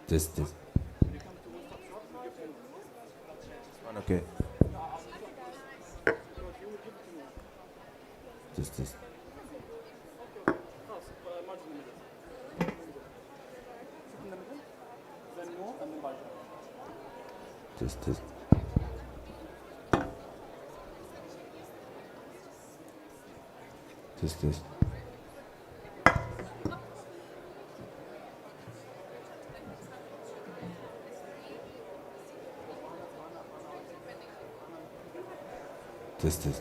This. Okay. This. This. This. This.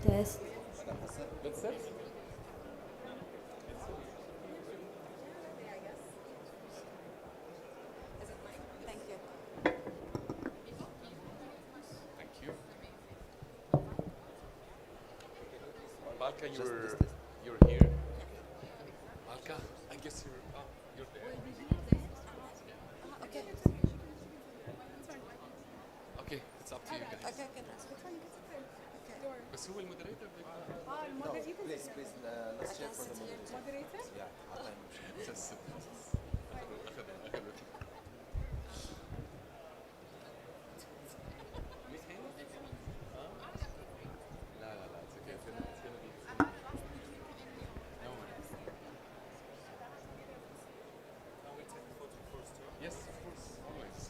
Test. That's it? Thank you. Malka, you're here. Malka, I guess you're there. Okay, it's up to you guys. بس هو المودريتور Please, let's check for the moderator. Yeah, بيجي لا لا لا it's okay. It's gonna be no worries. Yes, of course, always.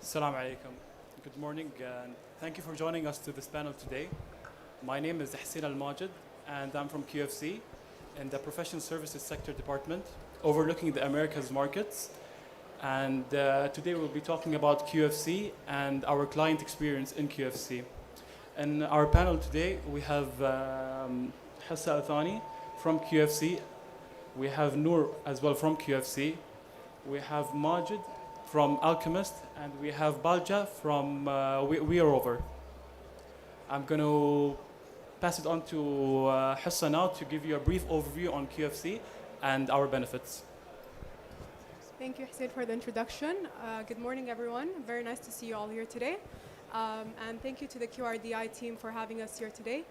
Assalamu alaikum. Good morning and thank you for joining us to this panel today. My name is Hussein Al-Majid and I'm from QFC in the Professional Services Sector Department overlooking the Americas markets. And today we'll be talking about QFC and our client experience in QFC. In our panel today we have Hassa Athani from QFC. We have Noor as well from QFC. We have Majid from Alchemist, and we have Balja from We Are Over. I'm going to pass it on to Hassa now to give you a brief overview on QFC and our benefits. Thank you, Hussein, for the introduction. Good morning, everyone. Very nice to see you all here today. And thank you to the QRDI team for having us here today.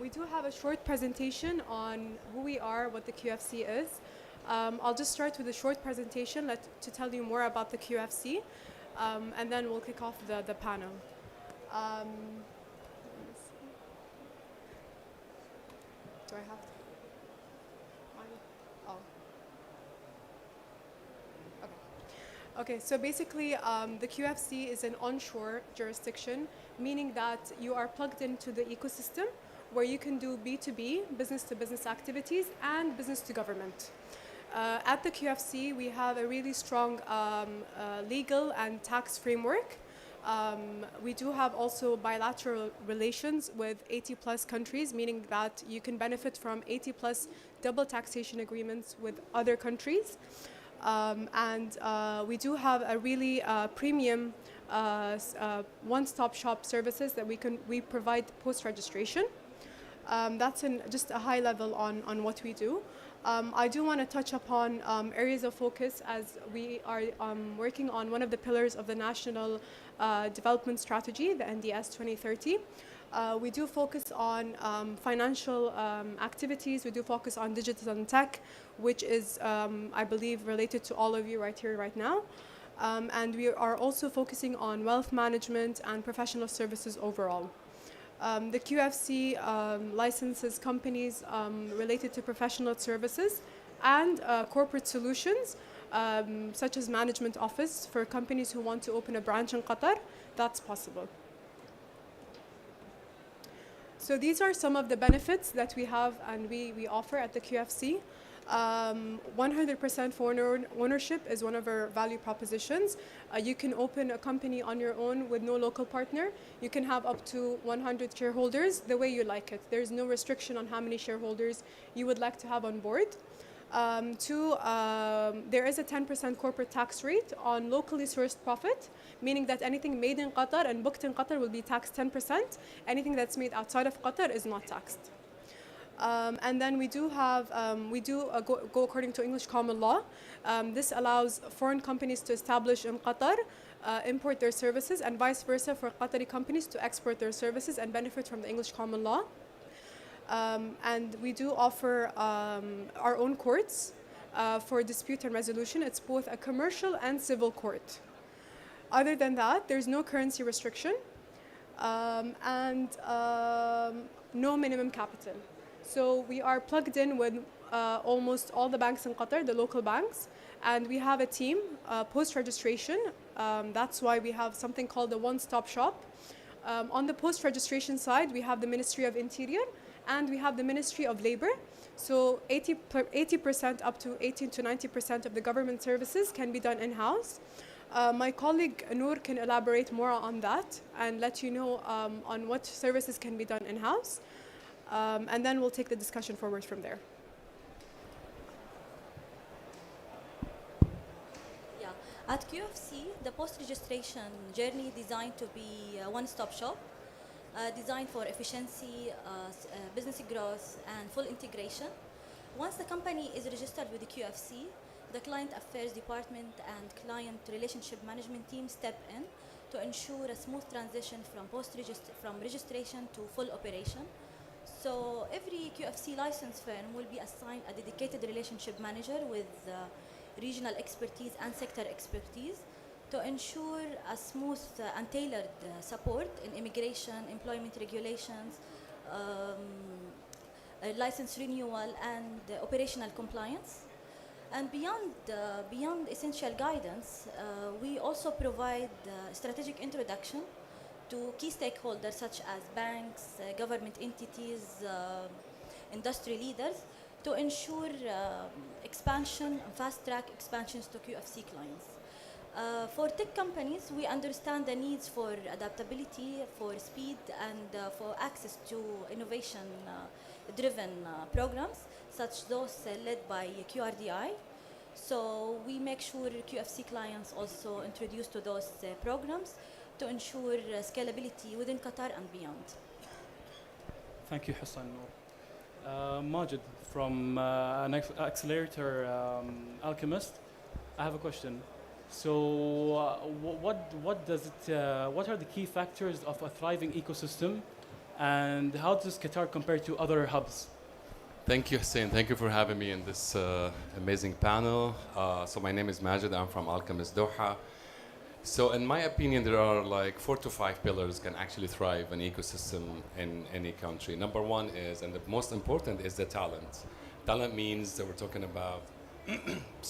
We do have a short presentation on who we are, what the QFC is. I'll just start with a short presentation to tell you more about the QFC, and then we'll kick off the panel. Let me see. Do I have to? Oh. Okay, so basically the QFC is an onshore jurisdiction, meaning that you are plugged into the ecosystem where you can do B2B, business to business activities, and business to government. At the QFC, we have a really strong legal and tax framework. We do have also bilateral relations with 80 plus countries, meaning that you can benefit from 80 plus double taxation agreements with other countries. And we do have a really premium one-stop shop services that we provide post-registration. That's just a high level on what we do. I do want to touch upon areas of focus as we are working on one of the pillars of the National Development Strategy, the NDS 2030. We do focus on financial activities. We do focus on digital and tech, which is, I believe, related to all of you right here, right now. And we are also focusing on wealth management and professional services overall. The QFC licenses companies related to professional services and corporate solutions, such as management office for companies who want to open a branch in Qatar. That's possible. So these are some of the benefits that we have and we offer at the QFC. 100% foreign ownership is one of our value propositions. You can open a company on your own with no local partner. You can have up to 100 shareholders the way you like it. There's no restriction on how many shareholders you would like to have on board. There is a 10% corporate tax rate on locally sourced profit, meaning that anything made in Qatar and booked in Qatar will be taxed 10%. Anything that's made outside of Qatar is not taxed. And then we do go according to English common law. This allows foreign companies to establish in Qatar, import their services, and vice versa for Qatari companies to export their services and benefit from the English common law. And we do offer our own courts for dispute and resolution. It's both a commercial and civil court. Other than that, there's no currency restriction and no minimum capital. So we are plugged in with almost all the banks in Qatar, the local banks, and we have a team post-registration. That's why we have something called a one-stop shop. On the post-registration side, we have the Ministry of Interior and we have the Ministry of Labor. So 80% up to 18 to 90% of the government services can be done in-house. My colleague Noor can elaborate more on that and let you know on what services can be done in-house. And then we'll take the discussion forward from there. Yeah, at QFC, the post-registration journey designed to be a one-stop shop, designed for efficiency, business growth, and full integration. Once the company is registered with the QFC, the Client Affairs Department and Client Relationship Management team step in to ensure a smooth transition from registration to full operation. So every QFC license firm will be assigned a dedicated relationship manager with regional expertise and sector expertise to ensure a smooth and tailored support in immigration, employment regulations, license renewal, and operational compliance. And beyond essential guidance, we also provide strategic introduction to key stakeholders such as banks, government entities, industry leaders, to ensure expansion and fast-track expansions to QFC clients. For tech companies, we understand the needs for adaptability, for speed, and for access to innovation-driven programs, such those led by QRDI. So we make sure QFC clients also introduce to those programs to ensure scalability within Qatar and beyond. Thank you, Hassan. Majid, from an accelerator alchemist, I have a question. So, what are the key factors of a thriving ecosystem, and how does Qatar compare to other hubs? Thank you, Hussein. Thank you for having me in this amazing panel. So my name is Majid. I'm from Alchemist Doha. So in my opinion, there are like 4 to 5 pillars can actually thrive an ecosystem in any country. Number one is, and the most important, is the talent. Talent means that we're talking about,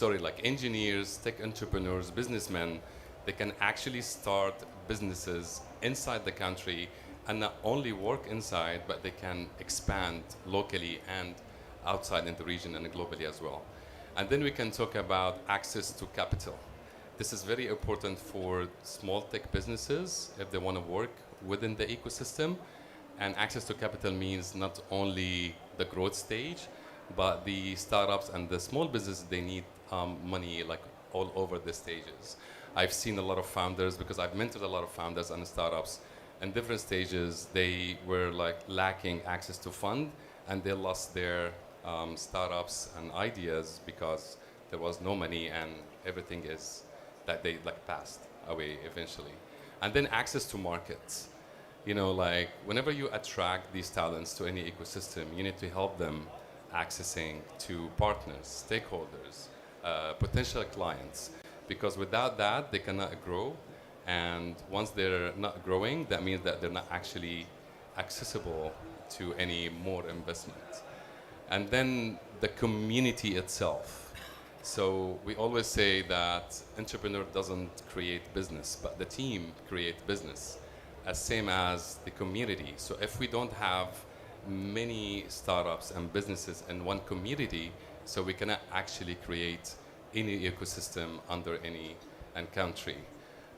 like engineers, tech entrepreneurs, businessmen. They can actually start businesses inside the country and not only work inside, but they can expand locally and outside in the region and globally as well. And then we can talk about access to capital. This is very important for small tech businesses if they want to work within the ecosystem. And access to capital means not only the growth stage, but the startups and the small businesses, they need money like all over the stages. I've seen a lot of founders, because I've mentored a lot of founders and startups. In different stages, they were like lacking access to fund, and they lost their startups and ideas because there was no money, and everything is that they like passed away eventually. And then access to markets. You know, like whenever you attract these talents to any ecosystem, you need to help them accessing to partners, stakeholders, potential clients, because without that, they cannot grow. And once they're not growing, that means that they're not actually accessible to any more investment. And then the community itself. So we always say that entrepreneur doesn't create business, but the team create business, as same as the community. So if we don't have many startups and businesses in one community, so we cannot actually create any ecosystem under any and country.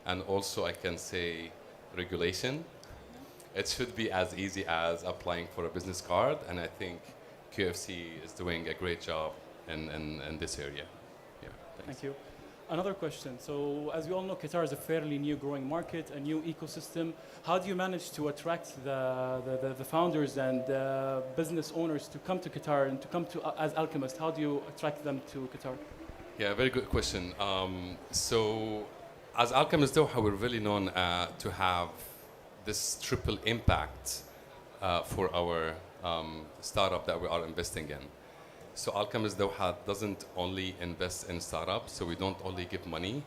And also I can say regulation. It should be as easy as applying for a business card, and I think QFC is doing a great job in this area. Yeah, thanks. Thank you. Another question. So, as we all know, Qatar is a fairly new growing market, a new ecosystem. How do you manage to attract the founders and business owners to come to Qatar and to come to as Alchemist? How do you attract them to Qatar? Yeah, very good question. So, as Alchemist Doha, we're really known to have this triple impact for our startup that we are investing in. So Alchemist Doha doesn't only invest in startups, so we don't only give money,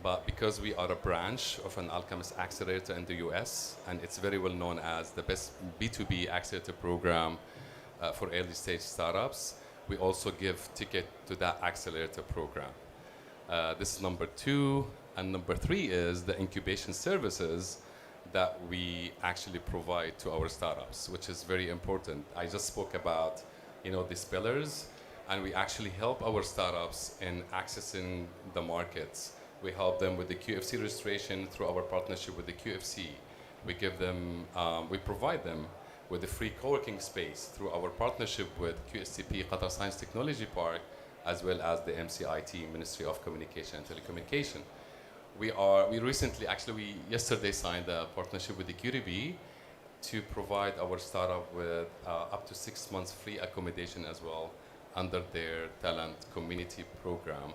but because we are a branch of an Alchemist accelerator in the US, and it's very well known as the best B2B accelerator program for early stage startups, we also give ticket to that accelerator program. This is number 2, and number 3 is the incubation services that we actually provide to our startups, which is very important. I just spoke about these pillars, and we actually help our startups in accessing the markets. We help them with the QFC registration through our partnership with the QFC. We give them, we provide them with a free co-working space through our partnership with QSTP, Qatar Science Technology Park, as well as the MCIT, Ministry of Communication and Telecommunication. We recently, we yesterday signed a partnership with the QDB to provide our startup with up to 6 months free accommodation as well under their talent community program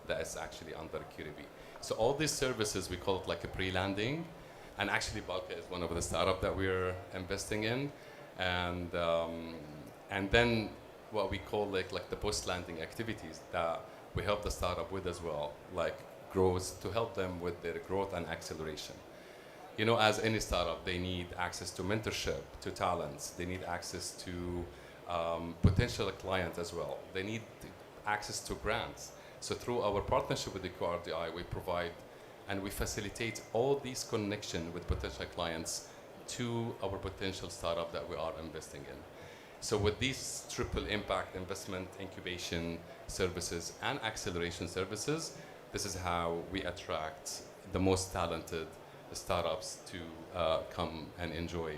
that is actually under QDB. So all these services, we call it like a pre-landing, and actually Balka is one of the startup that we're investing in, and then what we call like the post-landing activities that we help the startup with as well, like growth, to help them with their growth and acceleration. As any startup, they need access to mentorship, to talents. They need access to potential clients as well. They need access to grants. So through our partnership with the QRDI, we provide and we facilitate all these connections with potential clients to our potential startup that we are investing in. So with these triple impact investment, incubation services, and acceleration services, this is how we attract the most talented startups to come and enjoy